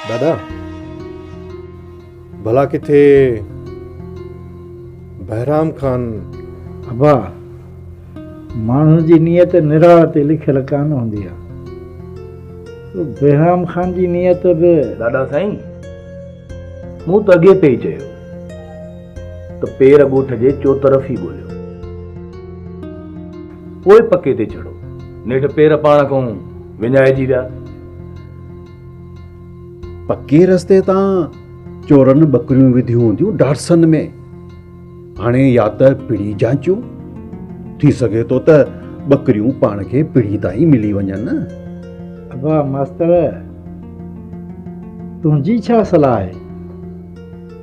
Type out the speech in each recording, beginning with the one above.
दादा भला किथे बहराम खान? अबा माण्हू जी नियत निराह ते लिखियल कान हूंदी आहे। बहराम खान जी नियत बि दादा साईं, मूं त अॻे ते ई चयो त पेर ॻोठ जे चोतरफ़ ई ॻोल्हियो, पोइ पके ते चढ़ो। नेठि पेर पाण खां विञाइजी विया। पके रस्ते तां चोरनि बकरियूं विधियूं हूंदियूं डाटसन में। हाणे या त पिड़ी जांचूं, थी सघे थो त बकरियूं पाण खे पिड़ी ताईं मिली वञनि। अबा मास्तर, तुंहिंजी छा सलाह आहे?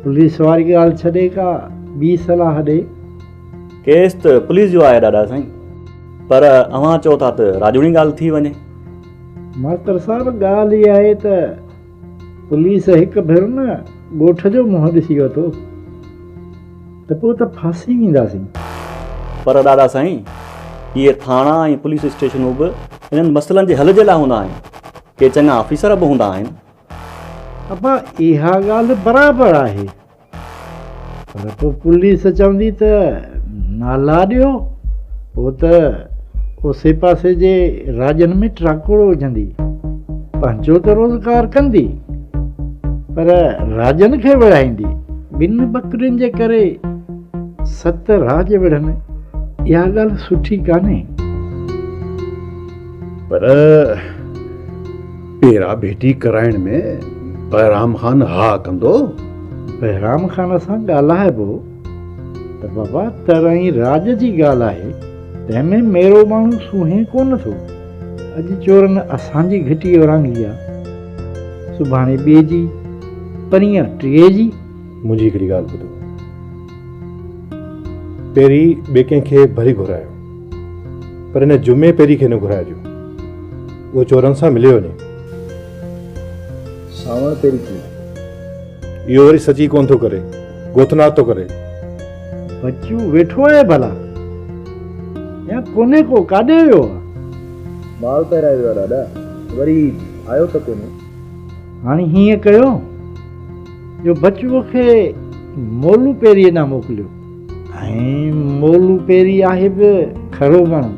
पुलिस वारी ॻाल्हि छॾे का ॿी सलाह ॾे। केस त पुलिस जो आहे दादा साईं, पर अव्हां चओ था त राजूनी ॻाल्हि थी वञे। मास्तर साहिब, ॻाल्हि इहा आहे त पुलिस हिकु भेरो न ॻोठ जो मुंहुं ॾिसी वरितो त पोइ त फासी वेंदासीं। पर दादा साईं, इहे थाणा ऐं पुलिस स्टेशनूं बि इन्हनि मसइलनि जे हल जे लाइ हूंदा आहिनि। के चङा ऑफिसर बि हूंदा आहिनि। अबा इहा ॻाल्हि बराबरि आहे, पर पोइ पुलिस चवंदी त नाला ॾियो, पोइ त उसे पासे जे राजनि में ट्राकोड़ो विझंदी, पंहिंजो त रोज़गार कंदी, पर राजनि खे विढ़ाईंदी। ॿिनि बकरियुनि जे करे 7 राज विढ़नि, इहा ॻाल्हि सुठी कान्हे। पर पेरा भेटी कराइण में बहराम खान हा कंदो? बहराम खान सां ॻाल्हाइबो त बाबा तरहीं राज जी ॻाल्हि आहे, तंहिंमें मेरो माण्हू सूंहे कोन थो। अॼु चोरनि असांजी घिटी विरहांगी आहे, सुभाणे ॿिए जी, परीहं टीह जी। मुंहिंजी हिकिड़ी ॻाल्हि ॿुधो, पहिरीं ॿिए कंहिंखे भली घुरायो, पर हिन जुमे पहिरीं खे न घुराइजो, उहो चोरनि सां मिली वञे। सावण पहिरीं थी इहो वरी सची कोन थो करे, गोथनाथ थो करे। बच्चू वेठो आहे भला या कोने को काॾे वियो आहे? माल पहिरायो वियो आहे दादा, वरी आयो त कोन्हे। हाणे हीअं कयो जो बच्चूअ खे मोलू पेरीअ ॾांहुं मोकिलियो, ऐं मोलू पेरी आहे बि खरो माण्हू,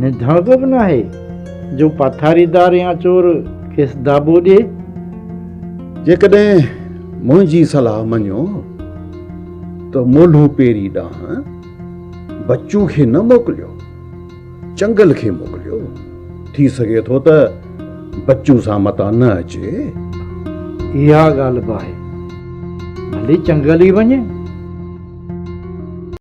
निधणको बि न आहे जो पथारीदार या चोर खेसि दाबो ॾिए। जेकॾहिं मुंहिंजी सलाह मञो त मोलू पेरी ॾांहुं बच्चू खे न मोकिलियो, चंगल खे मोकिलियो। थी सघे थो त बच्चू सां मता न अचे। इहा ॻाल्हि बि आहे, भले चंगल ई वञे,